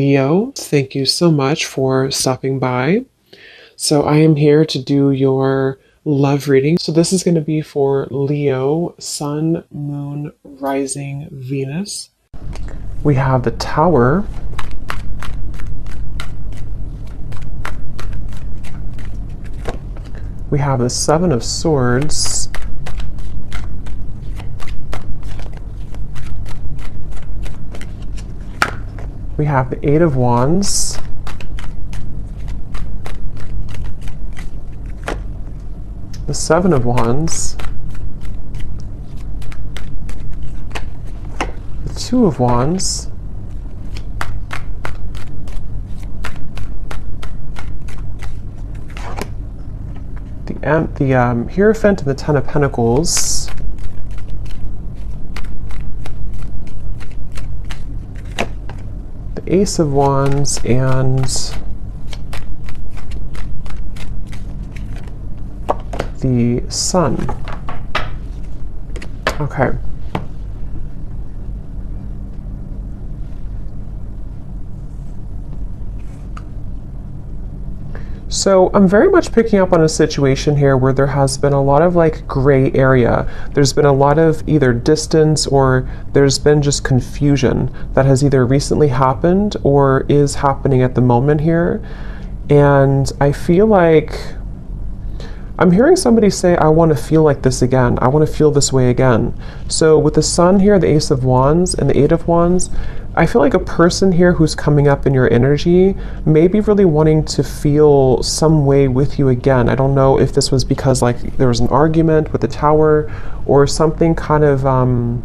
Leo, thank you so much for stopping by. So I am here to do your love reading. So this is going to be for Leo, Sun, Moon, Rising, Venus. We have the Tower. We have the Seven of Swords. We have the Eight of Wands. The Seven of Wands. The Two of Wands. The Hierophant and the Ten of Pentacles. The Ace of Wands and the Sun. Okay. So I'm very much picking up on a situation here where there has been a lot of like gray area. There's been a lot of either distance or there's been just confusion that has either recently happened or is happening at the moment here. And I feel like I'm hearing somebody say, I want to feel like this again. I want to feel this way again. So with the Sun here, the Ace of Wands and the Eight of Wands, I feel like a person here who's coming up in your energy may be really wanting to feel some way with you again. I don't know if this was because like there was an argument with the Tower or something kind of, I'm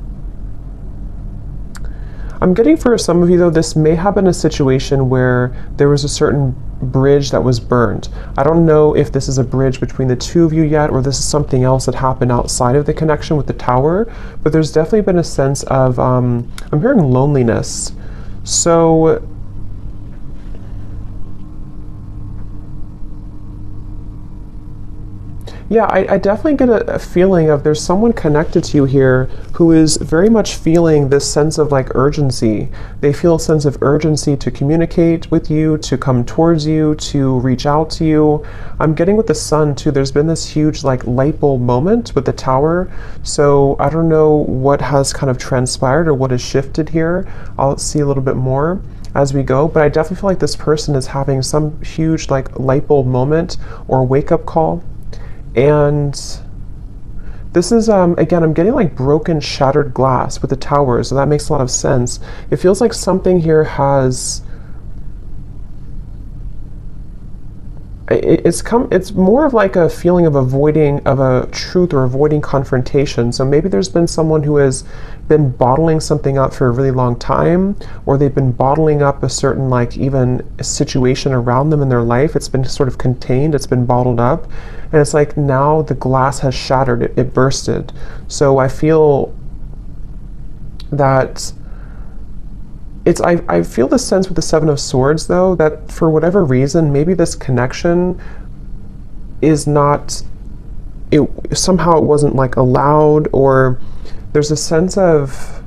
getting for some of you though, this may have been a situation where there was a certain bridge that was burned. I don't know if this is a bridge between the two of you yet, or this is something else that happened outside of the connection with the Tower, but there's definitely been a sense of, I'm hearing loneliness. So, yeah, I definitely get a feeling of there's someone connected to you here who is very much feeling this sense of like urgency. They feel a sense of urgency to communicate with you, to come towards you, to reach out to you. I'm getting with the Sun too, there's been this huge like light bulb moment with the Tower. So I don't know what has kind of transpired or what has shifted here. I'll see a little bit more as we go, but I definitely feel like this person is having some huge like light bulb moment or wake up call. And this is, again, I'm getting like broken, shattered glass with the Tower, so that makes a lot of sense. It feels like something here has, it's more of like a feeling of avoiding of a truth or avoiding confrontation. So maybe there's been someone who has been bottling something up for a really long time, or they've been bottling up a certain like even a situation around them in their life. It's been sort of contained, it's been bottled up, and it's like now the glass has shattered, it bursted. So I feel that I feel the sense with the Seven of Swords though, that for whatever reason, maybe this connection is not, somehow it wasn't like allowed, or there's a sense of,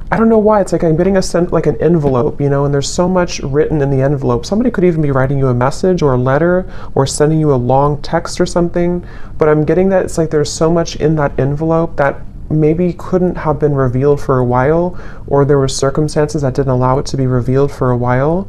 I don't know why, it's like I'm getting a sense like an envelope, you know, and there's so much written in the envelope. Somebody could even be writing you a message or a letter or sending you a long text or something, but I'm getting that it's like there's so much in that envelope that maybe couldn't have been revealed for a while, or there were circumstances that didn't allow it to be revealed for a while.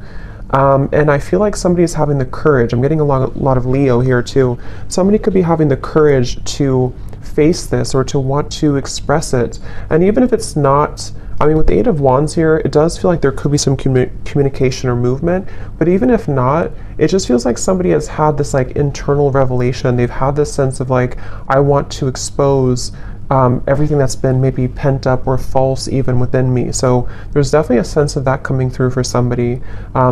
And I feel like somebody is having the courage. I'm getting a lot of Leo here too. Somebody could be having the courage to face this or to want to express it. And even if it's not, I mean, with the Eight of Wands here, it does feel like there could be some communication or movement, but even if not, it just feels like somebody has had this like internal revelation. They've had this sense of like, I want to expose everything that's been maybe pent up or false even within me. So there's definitely a sense of that coming through for somebody.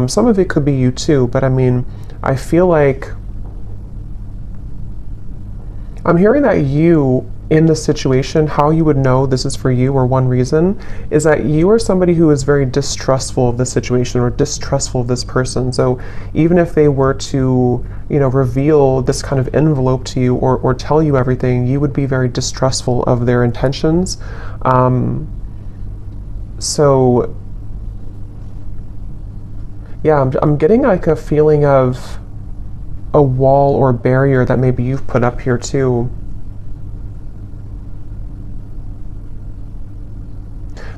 Some of it could be you too, but I mean, I feel like I'm hearing that you in this situation, how you would know this is for you, or one reason, is that you are somebody who is very distrustful of the situation or distrustful of this person. So even if they were to, you know, reveal this kind of envelope to you or tell you everything, you would be very distrustful of their intentions. So yeah, I'm getting like a feeling of a wall or barrier that maybe you've put up here too.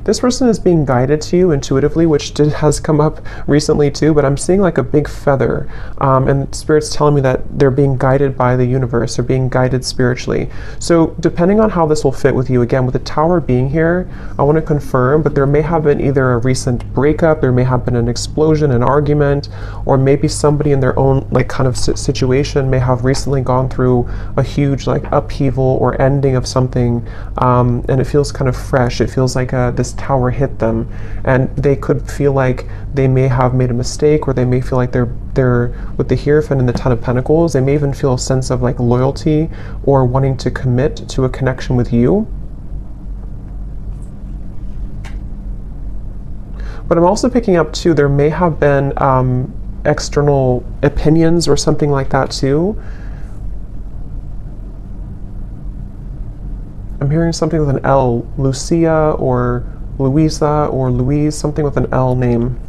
This person is being guided to you intuitively, which has come up recently too, but I'm seeing like a big feather. And Spirit's telling me that they're being guided by the universe, they're being guided spiritually. So depending on how this will fit with you, again, with the Tower being here, I want to confirm, but there may have been either a recent breakup, there may have been an explosion, an argument, or maybe somebody in their own like kind of situation may have recently gone through a huge like upheaval or ending of something, and it feels kind of fresh. It feels like this tower hit them, and they could feel like they may have made a mistake, or they may feel like they're with the Hierophant and the Ten of Pentacles, they may even feel a sense of like loyalty or wanting to commit to a connection with you. But I'm also picking up too, there may have been external opinions or something like that too. I'm hearing something with an L, Lucia or Louisa or Louise, something with an L name.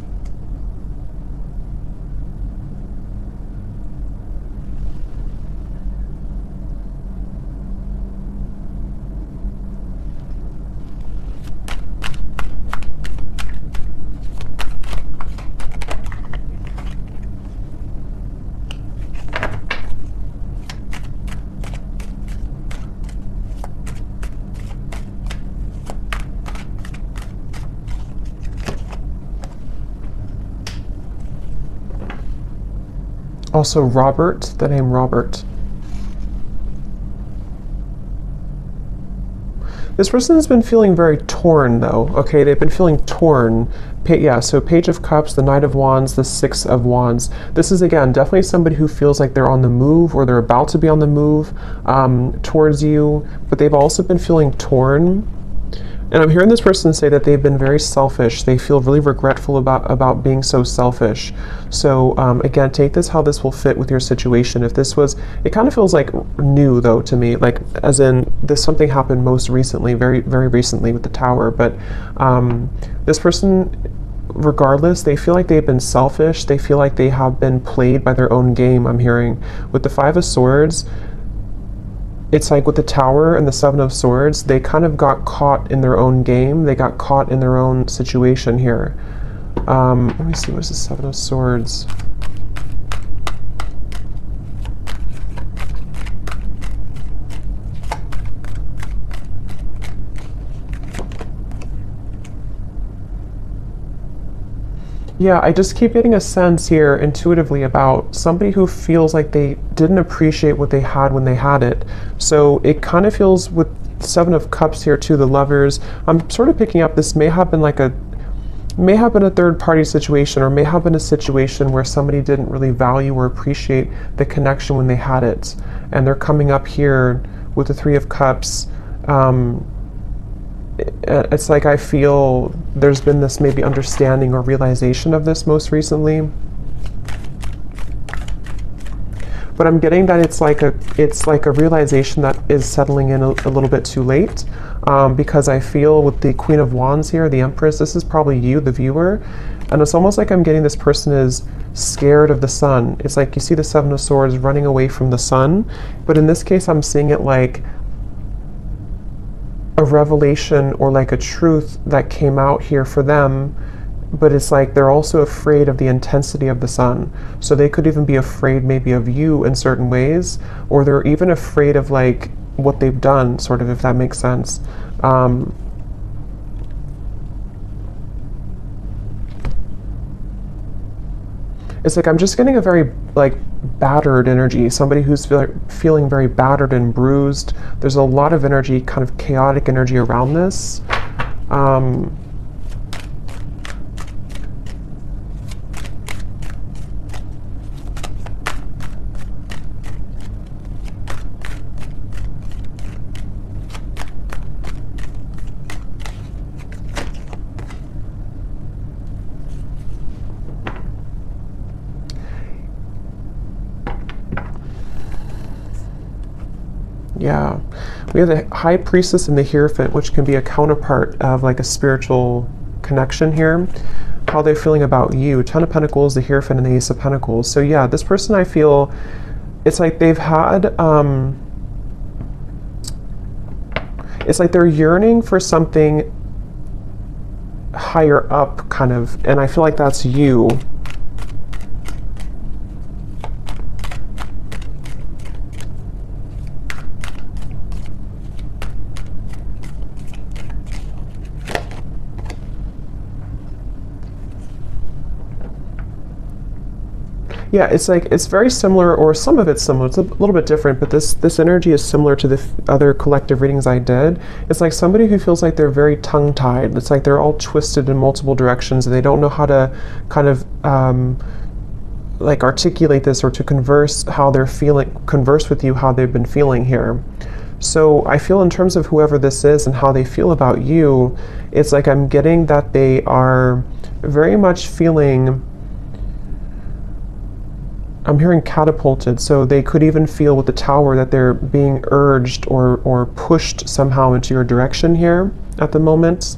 Also Robert, the name Robert. This person has been feeling very torn though, okay? They've been feeling torn. Yeah, so Page of Cups, the Knight of Wands, the Six of Wands. This is, again, definitely somebody who feels like they're on the move or they're about to be on the move towards you, but they've also been feeling torn. And I'm hearing this person say that they've been very selfish. They feel really regretful about being so selfish. So again, take this how this will fit with your situation. If this was, it kind of feels like new though to me, like as in this something happened most recently, very, very recently with the Tower. But this person, regardless, they feel like they've been selfish. They feel like they have been played by their own game, I'm hearing. With the Five of Swords, it's like with the Tower and the Seven of Swords, they kind of got caught in their own game. They got caught in their own situation here. Let me see, what's the Seven of Swords? Yeah, I just keep getting a sense here intuitively about somebody who feels like they didn't appreciate what they had when they had it. So it kind of feels with Seven of Cups here too, the Lovers. I'm sort of picking up this may have been a third party situation, or may have been a situation where somebody didn't really value or appreciate the connection when they had it. And they're coming up here with the Three of Cups. It's like I feel there's been this maybe understanding or realization of this most recently. But I'm getting that it's like a realization that is settling in a little bit too late, because I feel with the Queen of Wands here, the Empress, this is probably you, the viewer, and it's almost like I'm getting this person is scared of the sun. It's like you see the Seven of Swords running away from the sun, but in this case I'm seeing it like a revelation or like a truth that came out here for them, but it's like they're also afraid of the intensity of the sun. So they could even be afraid maybe of you in certain ways, or they're even afraid of like what they've done, sort of, if that makes sense. It's like I'm just getting a very like battered energy, somebody who's feeling very battered and bruised. There's a lot of energy, kind of chaotic energy around this. Yeah, we have the High Priestess and the Hierophant, which can be a counterpart of like a spiritual connection here, how they're feeling about you. Ten of Pentacles, the Hierophant, and the Ace of Pentacles. So yeah, this person, I feel, it's like they've had, it's like they're yearning for something higher up, kind of, and I feel like that's you. Yeah, it's like, it's very similar, or some of it's similar. It's a little bit different, but this energy is similar to the other collective readings I did. It's like somebody who feels like they're very tongue-tied. It's like they're all twisted in multiple directions, and they don't know how to kind of like articulate this, or to converse how they're feeling, converse with you how they've been feeling here. So I feel, in terms of whoever this is and how they feel about you, it's like I'm getting that they are very much feeling, I'm hearing catapulted, so they could even feel with the Tower that they're being urged or pushed somehow into your direction here at the moment.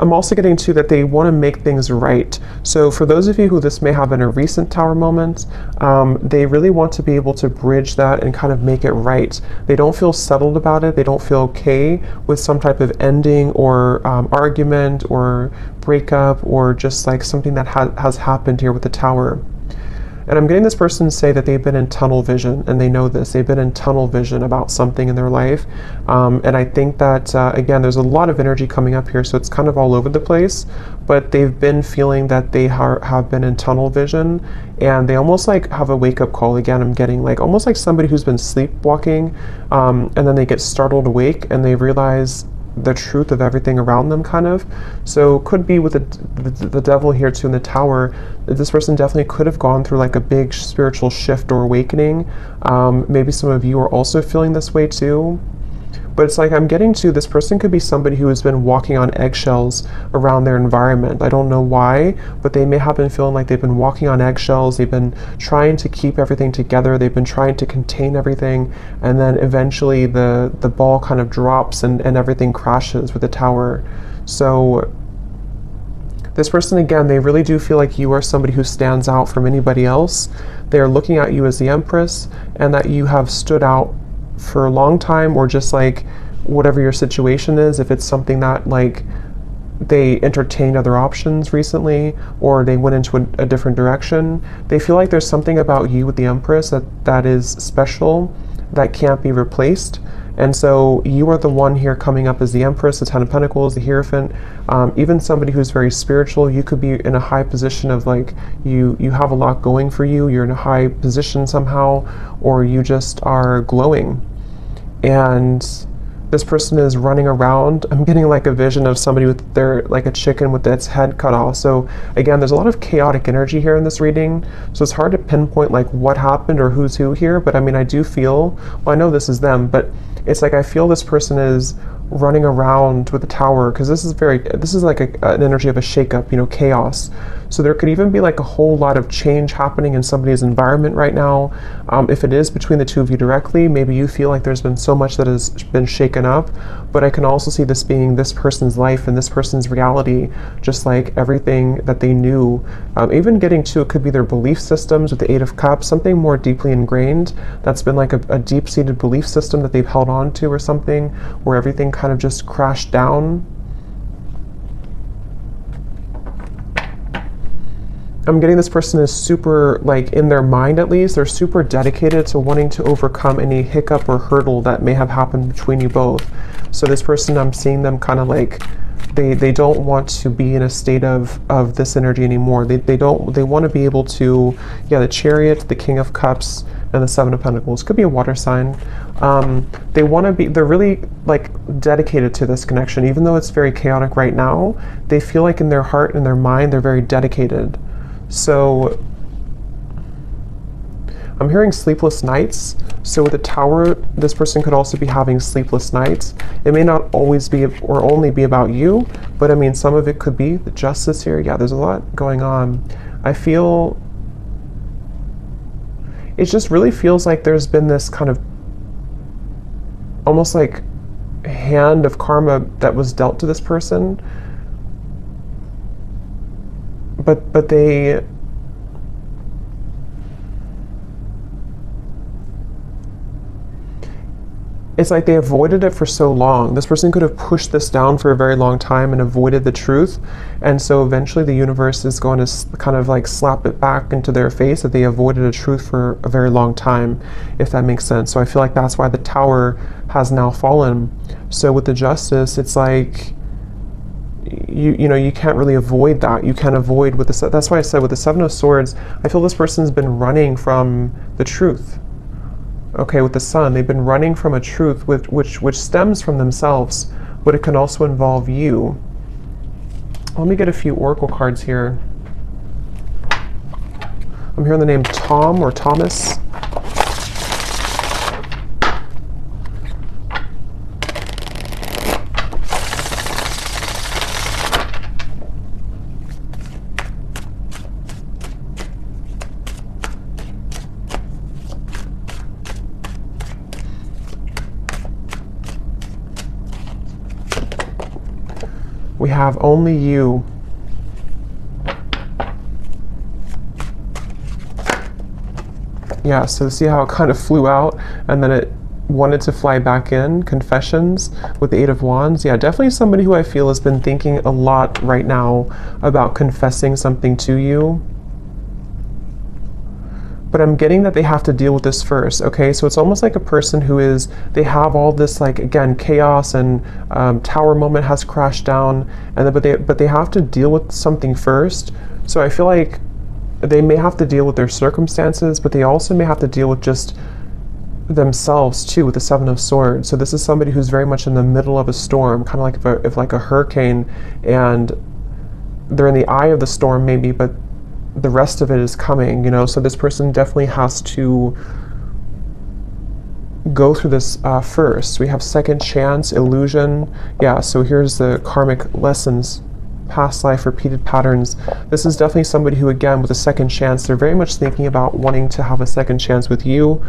I'm also getting to that they want to make things right. So for those of you who this may have been a recent Tower moment, they really want to be able to bridge that and kind of make it right. They don't feel settled about it. They don't feel okay with some type of ending or argument or breakup, or just like something that has happened here with the Tower. And I'm getting this person say that they've been in tunnel vision, and they know this. They've been in tunnel vision about something in their life. And I think that, again, there's a lot of energy coming up here, so it's kind of all over the place. But they've been feeling that they have been in tunnel vision, and they almost like have a wake-up call. Again, I'm getting like almost like somebody who's been sleepwalking, and then they get startled awake, and they realize the truth of everything around them, kind of. So could be with the devil here too in the Tower. This person definitely could have gone through like a big spiritual shift or awakening. Maybe some of you are also feeling this way too. But it's like I'm getting to, this person could be somebody who has been walking on eggshells around their environment. I don't know why, but they may have been feeling like they've been walking on eggshells. They've been trying to keep everything together. They've been trying to contain everything. And then eventually the ball kind of drops and everything crashes with the Tower. So this person, again, they really do feel like you are somebody who stands out from anybody else. They are looking at you as the Empress, and that you have stood out for a long time, or just like whatever your situation is, if it's something that like they entertained other options recently, or they went into a different direction, they feel like there's something about you with the Empress that is special, that can't be replaced. And so you are the one here coming up as the Empress, the Ten of Pentacles, the Hierophant, even somebody who's very spiritual. You could be in a high position of like, you have a lot going for you, you're in a high position somehow, or you just are glowing. And this person is running around. I'm getting like a vision of somebody with their, like a chicken with its head cut off. So again, there's a lot of chaotic energy here in this reading. So it's hard to pinpoint like what happened or who's who here. But I mean, I do feel, well, I know this is them, but it's like I feel this person is running around with the Tower, because this is like an energy of a shakeup, you know, chaos. So there could even be like a whole lot of change happening in somebody's environment right now. If it is between the two of you directly, maybe you feel like there's been so much that has been shaken up, but I can also see this being this person's life and this person's reality, just like everything that they knew. Even getting to, it could be their belief systems with the Eight of Cups, something more deeply ingrained that's been like a deep-seated belief system that they've held on to, or something where everything kind of just crashed down. I'm getting this person is super, like in their mind at least, they're super dedicated to wanting to overcome any hiccup or hurdle that may have happened between you both. So this person, I'm seeing them kind of like, they don't want to be in a state of this energy anymore. They want to be able to, yeah, the Chariot, the King of Cups, and the Seven of Pentacles. Could be a water sign. They want to be, they're really like dedicated to this connection. Even though it's very chaotic right now, they feel like in their heart and their mind, they're very dedicated. So I'm hearing sleepless nights. So with the Tower, this person could also be having sleepless nights. It may not always be or only be about you, but I mean, some of it could be the Justice here. Yeah, there's a lot going on. I feel, it just really feels like there's been this kind of almost like hand of karma that was dealt to this person, but they, it's like they avoided it for so long. This person could have pushed this down for a very long time and avoided the truth. And so eventually the universe is going to kind of like slap it back into their face that they avoided a truth for a very long time, if that makes sense. So I feel like that's why the Tower has now fallen. So with the Justice, it's like, you know, you can't really avoid that. You can't avoid with the, that's why I said with the Seven of Swords, I feel this person's been running from the truth. Okay, with the Sun, they've been running from a truth which stems from themselves, but it can also involve you. Let me get a few oracle cards here. I'm hearing the name Tom or Thomas. We have only you. Yeah, so see how it kind of flew out and then it wanted to fly back in. Confessions with the Eight of Wands. Yeah, definitely somebody who I feel has been thinking a lot right now about confessing something to you. But I'm getting that they have to deal with this first, okay? So it's almost like a person who is, they have all this, like, again, chaos and Tower moment has crashed down, and then, but they have to deal with something first. So I feel like they may have to deal with their circumstances, but they also may have to deal with just themselves too, with the Seven of Swords. So this is somebody who's very much in the middle of a storm, kind of like if like a hurricane, and they're in the eye of the storm maybe, but the rest of it is coming, you know. So this person definitely has to go through this first. We have second chance, illusion. Yeah, so here's the karmic lessons, past life, repeated patterns. This is definitely somebody who, again, with a second chance, they're very much thinking about wanting to have a second chance with you.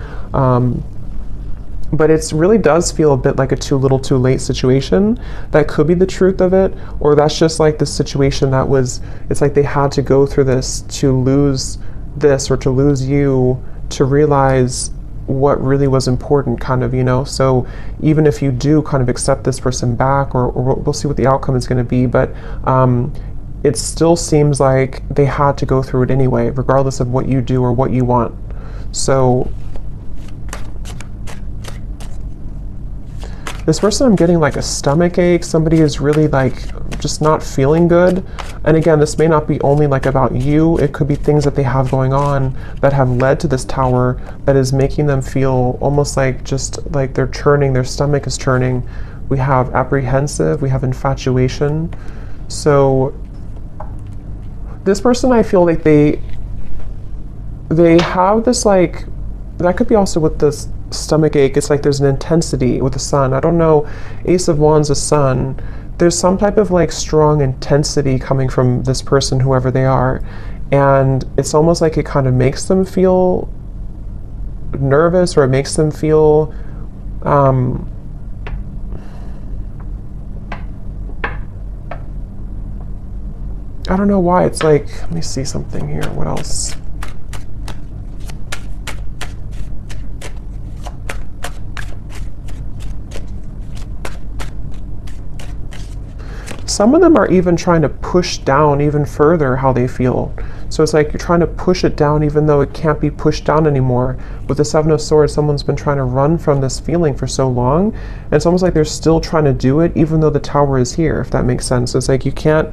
But it really does feel a bit like a too little too late situation. That could be the truth of it, or that's just like the situation that was, it's like they had to go through this to lose this or to lose you to realize what really was important, kind of, you know. So even if you do kind of accept this person back, or we'll see what the outcome is going to be, but it still seems like they had to go through it anyway, regardless of what you do or what you want. So this person, I'm getting like a stomach ache. Somebody is really like just not feeling good. And again, this may not be only like about you. It could be things that they have going on that have led to this Tower that is making them feel almost like just like they're churning, their stomach is churning. We have apprehensive, we have infatuation. So this person, I feel like they have this, like, that could be also with this stomach ache. It's like there's an intensity with the Sun. I don't know, Ace of Wands, the Sun. There's some type of like strong intensity coming from this person, whoever they are. And it's almost like it kind of makes them feel nervous, or it makes them feel I don't know why. It's like, let me see something here. What else? Some of them are even trying to push down even further how they feel. So it's like you're trying to push it down even though it can't be pushed down anymore. With the Seven of Swords, someone's been trying to run from this feeling for so long, and it's almost like they're still trying to do it even though the Tower is here, if that makes sense. So it's like you can't,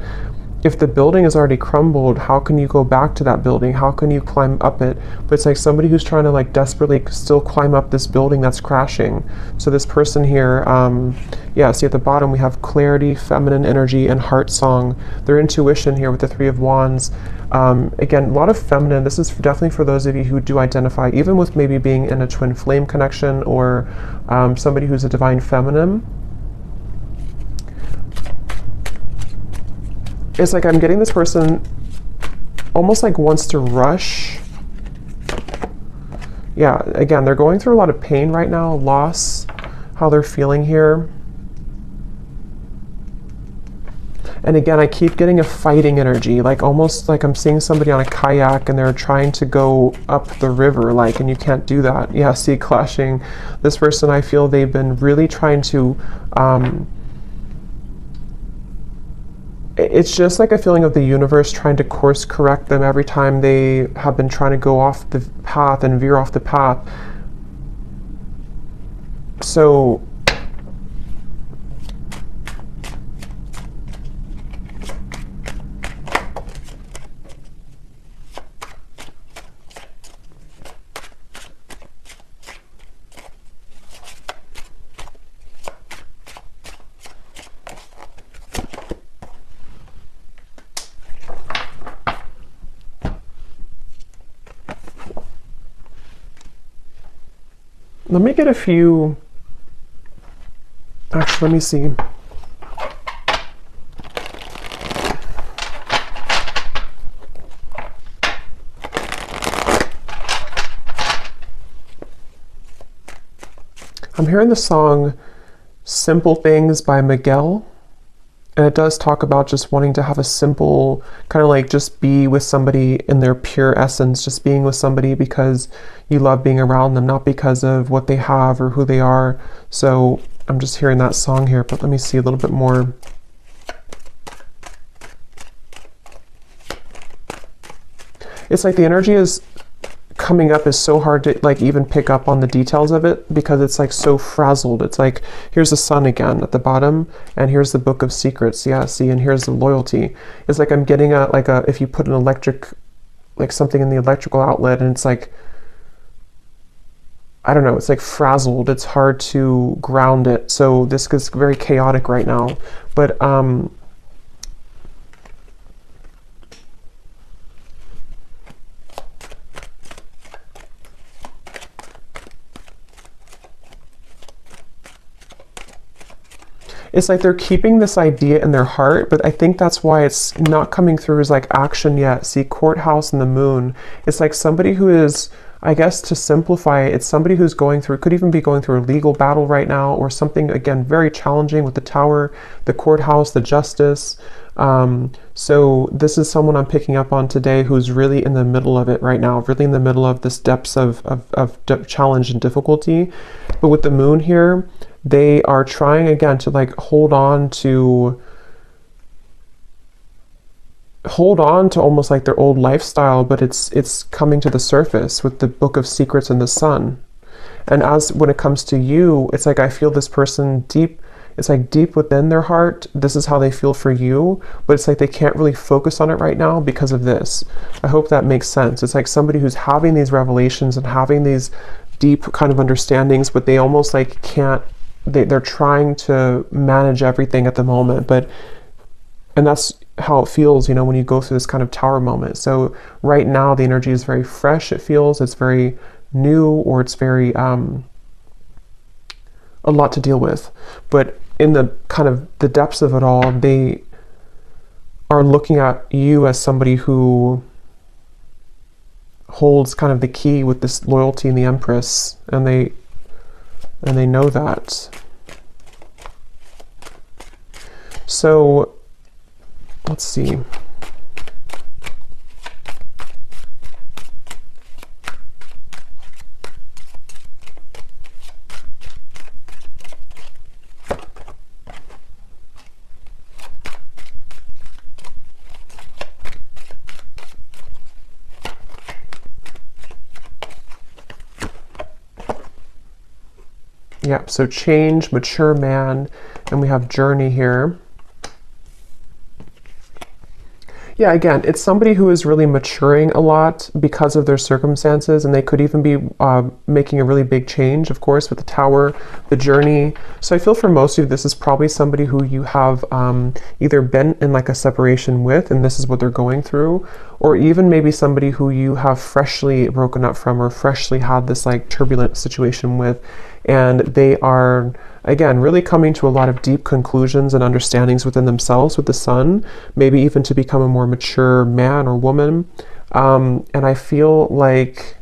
if the building is already crumbled, how can you go back to that building? How can you climb up it? But it's like somebody who's trying to like desperately still climb up this building that's crashing. So this person here, yeah, see at the bottom we have clarity, feminine energy, and heart song. Their intuition here with the Three of Wands. Again, a lot of feminine. This is definitely for those of you who do identify, even with maybe being in a twin flame connection, or somebody who's a divine feminine. It's like I'm getting this person almost like wants to rush. Yeah, again, they're going through a lot of pain right now, loss, how they're feeling here. And again, I keep getting a fighting energy, like almost like I'm seeing somebody on a kayak and they're trying to go up the river, like, and you can't do that. Yeah, see, clashing. This person, I feel they've been really trying to, it's just like a feeling of the universe trying to course correct them every time they have been trying to go off the path and veer off the path. So let me get a few, actually, let me see. I'm hearing the song Simple Things by Miguel. And it does talk about just wanting to have a simple, kind of like just be with somebody in their pure essence, just being with somebody because you love being around them, not because of what they have or who they are. So I'm just hearing that song here, but let me see a little bit more. It's like the energy is coming up is so hard to like even pick up on the details of it because it's like so frazzled. It's like, here's the sun again at the bottom and here's the book of secrets. Yeah, see, and here's the loyalty. It's like I'm getting a, like a, if you put an electric, like something in the electrical outlet and it's like, I don't know, it's like frazzled. It's hard to ground it. So this is very chaotic right now. But it's like they're keeping this idea in their heart, but I think that's why it's not coming through as like action yet. See, courthouse and the moon. It's like somebody who is, I guess to simplify it, it's somebody who's going through, could even be going through a legal battle right now or something, again, very challenging with the tower, the courthouse, the justice. So this is someone I'm picking up on today who's really in the middle of it right now, really in the middle of this depths of challenge and difficulty. But with the moon here, they are trying again to like hold on to almost like their old lifestyle, but it's coming to the surface with the book of secrets and the sun. And as when it comes to you, it's like I feel this person deep, it's like deep within their heart, this is how they feel for you, but it's like they can't really focus on it right now because of this. I hope that makes sense. It's like somebody who's having these revelations and having these deep kind of understandings, but they almost like can't, they're trying to manage everything at the moment, and that's how it feels, you know, when you go through this kind of tower moment. So right now the energy is very fresh. It feels it's very new, or it's very a lot to deal with. But in the kind of the depths of it all, they are looking at you as somebody who holds kind of the key with this loyalty and the Empress, and they know that. So let's see. Yeah, so change, mature man, and we have journey here. Yeah, again, it's somebody who is really maturing a lot because of their circumstances, and they could even be making a really big change, of course, with the tower, the journey. So I feel for most of you, this is probably somebody who you have either been in like a separation with, and this is what they're going through, or even maybe somebody who you have freshly broken up from or freshly had this like turbulent situation with, and they are, again, really coming to a lot of deep conclusions and understandings within themselves with the sun, maybe even to become a more mature man or woman. And I feel like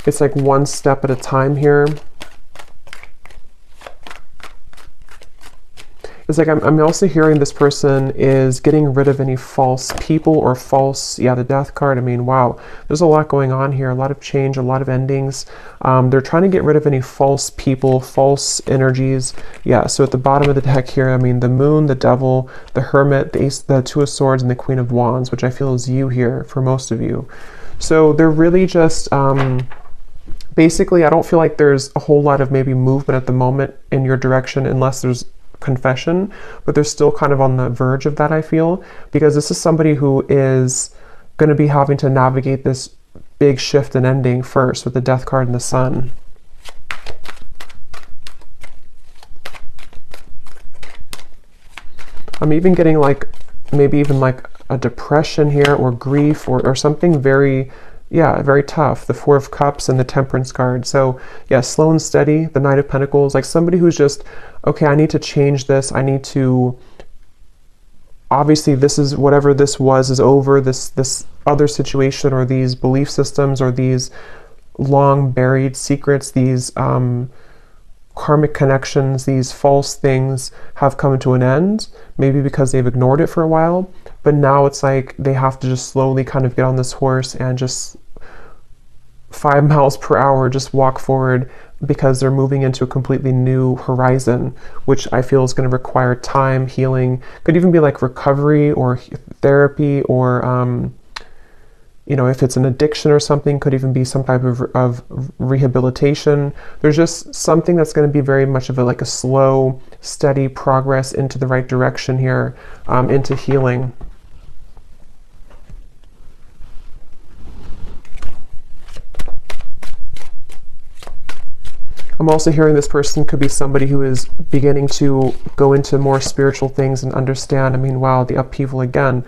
it's like one step at a time here. It's like I'm also hearing this person is getting rid of any false people or false, yeah, the death card. I mean, wow, there's a lot going on here, a lot of change, a lot of endings. They're trying to get rid of any false people, false energies. Yeah, so at the bottom of the deck here, I mean, the moon, the devil, the hermit, the ace, the two of swords, and the queen of wands, which I feel is you here for most of you. So they're really just, basically, I don't feel like there's a whole lot of maybe movement at the moment in your direction unless there's confession, but they're still kind of on the verge of that, I feel, because this is somebody who is going to be having to navigate this big shift and ending first with the death card and the sun. I'm even getting like maybe even like a depression here or grief or something very, yeah, very tough. The Four of Cups and the Temperance card. So yeah, slow and steady, the Knight of Pentacles, like somebody who's just, okay, I need to change this. I need to, obviously this is, whatever this was is over, this other situation or these belief systems or these long buried secrets, these karmic connections, these false things have come to an end, maybe because they've ignored it for a while, but now it's like they have to just slowly kind of get on this horse and just 5 miles per hour just walk forward, because they're moving into a completely new horizon, which I feel is going to require time, healing, could even be like recovery or therapy, or you know, if it's an addiction or something, could even be some type of rehabilitation. There's just something that's going to be very much of a like a slow, steady progress into the right direction here, into healing. I'm also hearing this person could be somebody who is beginning to go into more spiritual things and understand. I mean, wow, the upheaval again.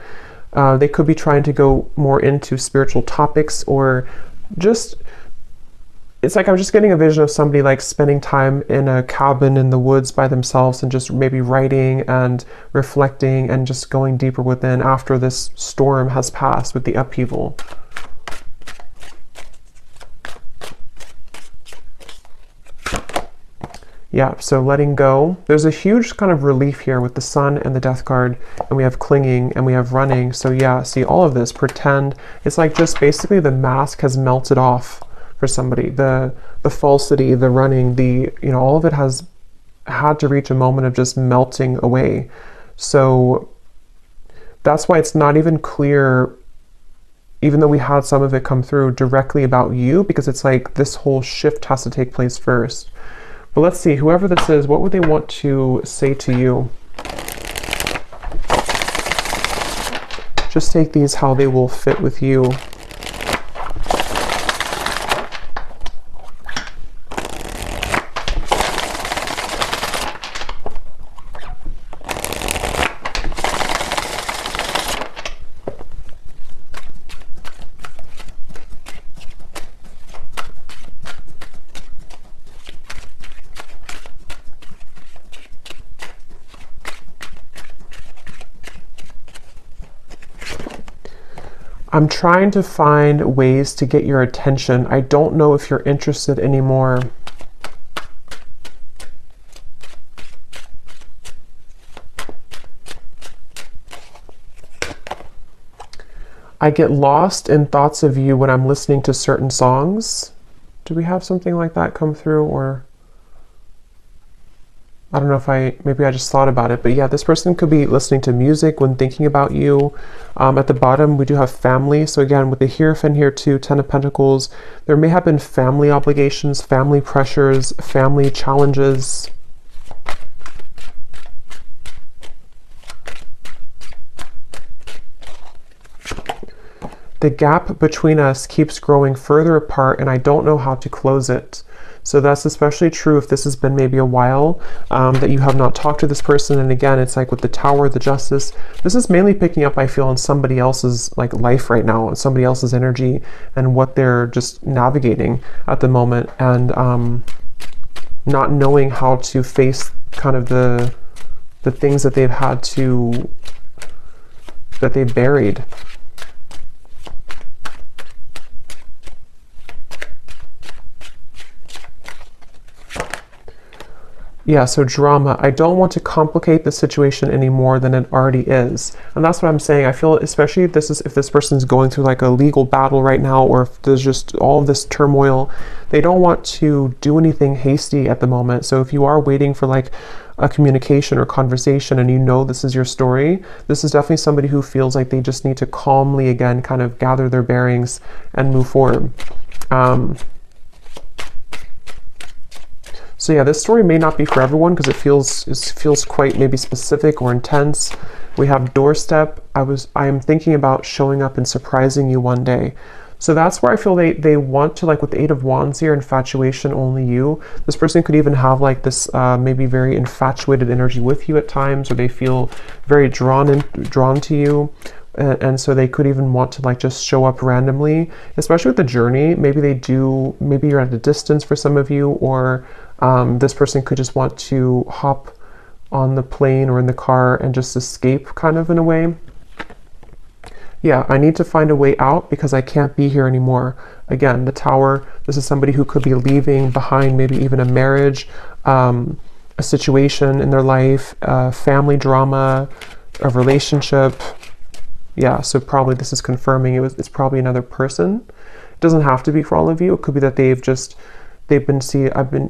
They could be trying to go more into spiritual topics, or just, it's like I'm just getting a vision of somebody like spending time in a cabin in the woods by themselves and just maybe writing and reflecting and just going deeper within after this storm has passed with the upheaval. Yeah, so letting go. There's a huge kind of relief here with the sun and the death card, and we have clinging and we have running. So yeah, see all of this, pretend. It's like just basically the mask has melted off for somebody. The falsity, the running, the, you know, all of it has had to reach a moment of just melting away. So that's why it's not even clear, even though we had some of it come through directly about you, because it's like this whole shift has to take place first. But let's see, whoever this is, what would they want to say to you? Just take these how they will fit with you. I'm trying to find ways to get your attention. I don't know if you're interested anymore. I get lost in thoughts of you when I'm listening to certain songs. Do we have something like that come through? Or I don't know if maybe I just thought about it, but yeah, this person could be listening to music when thinking about you. At the bottom, we do have family. So again, with the Hierophant here too, Ten of Pentacles, there may have been family obligations, family pressures, family challenges. The gap between us keeps growing further apart, and I don't know how to close it. So that's especially true if this has been maybe a while that you have not talked to this person. And again, it's like with the Tower, the Justice, this is mainly picking up, I feel, on somebody else's like life right now, and somebody else's energy and what they're just navigating at the moment, and not knowing how to face kind of the things that they've had to, that they've buried. Yeah, so drama. I don't want to complicate the situation any more than it already is. And that's what I'm saying. I feel especially if this person's going through like a legal battle right now, or if there's just all of this turmoil, they don't want to do anything hasty at the moment. So if you are waiting for like a communication or conversation and you know this is your story, this is definitely somebody who feels like they just need to calmly again kind of gather their bearings and move forward. So yeah, this story may not be for everyone because it feels quite maybe specific or intense. We have doorstep. I am thinking about showing up and surprising you one day. So that's where I feel they want to, like with the Eight of Wands here, infatuation, only you. This person could even have like this maybe very infatuated energy with you at times, or they feel very drawn to you. And so they could even want to like just show up randomly, especially with the journey. Maybe you're at a distance for some of you, or this person could just want to hop on the plane or in the car and just escape kind of in a way. Yeah, I need to find a way out because I can't be here anymore. Again, the Tower, this is somebody who could be leaving behind maybe even a marriage, a situation in their life, family drama, a relationship. Yeah, so probably this is confirming it's probably another person. It doesn't have to be for all of you. It could be that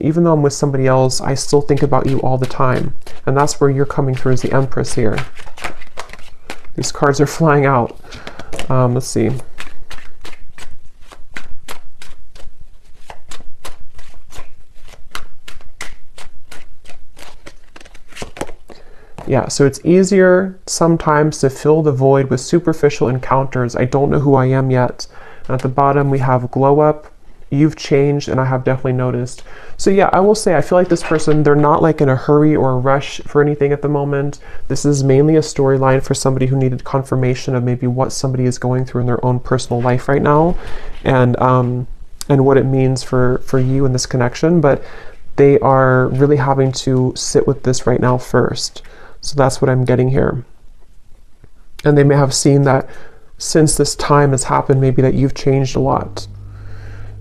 even though I'm with somebody else, I still think about you all the time. And that's where you're coming through as the Empress here. These cards are flying out. Let's see. Yeah, so it's easier sometimes to fill the void with superficial encounters. I don't know who I am yet. And at the bottom we have glow up. You've changed, and I have definitely noticed. So yeah, I will say I feel like this person, they're not like in a hurry or a rush for anything at the moment. This is mainly a storyline for somebody who needed confirmation of maybe what somebody is going through in their own personal life right now, and what it means for you in this connection. But they are really having to sit with this right now first. So that's what I'm getting here. And they may have seen that since this time has happened, maybe that you've changed a lot.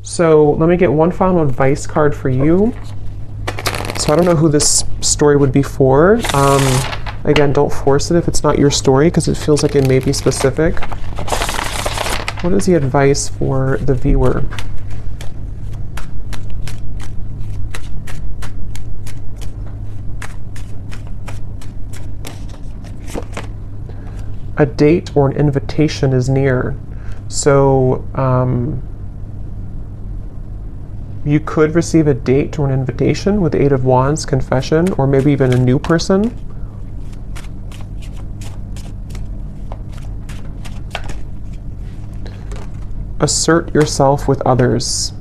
So let me get one final advice card for you. So I don't know who this story would be for. Again, don't force it if it's not your story because it feels like it may be specific. What is the advice for the viewer? A date or an invitation is near. So you could receive a date or an invitation with the Eight of Wands, confession, or maybe even a new person. Assert yourself with others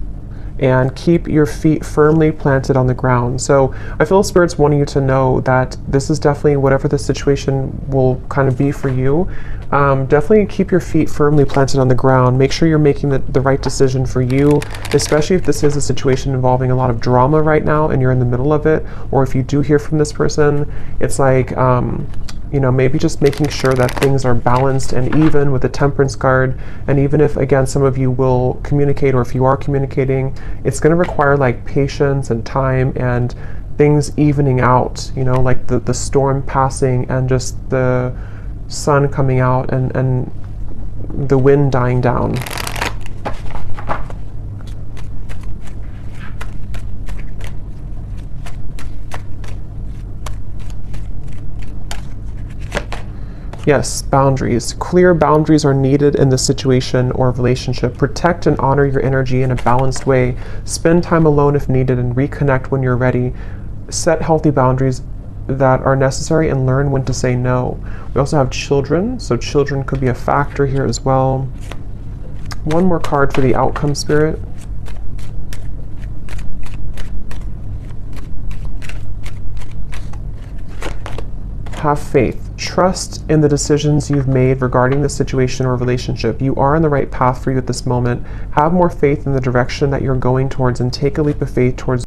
and keep your feet firmly planted on the ground. So I feel Spirit's wanting you to know that this is definitely, whatever the situation will kind of be for you, definitely keep your feet firmly planted on the ground. Make sure you're making the right decision for you, especially if this is a situation involving a lot of drama right now and you're in the middle of it, or if you do hear from this person, it's like, maybe just making sure that things are balanced and even with the Temperance card. And even if, again, some of you will communicate, or if you are communicating, it's going to require like patience and time and things evening out, like the storm passing and just the sun coming out and the wind dying down. Yes, boundaries. Clear boundaries are needed in this situation or relationship. Protect and honor your energy in a balanced way. Spend time alone if needed and reconnect when you're ready. Set healthy boundaries that are necessary and learn when to say no. We also have children, so children could be a factor here as well. One more card for the outcome, Spirit. Have faith. Trust in the decisions you've made regarding the situation or relationship. You are on the right path for you at this moment. Have more faith in the direction that you're going towards and take a leap of faith towards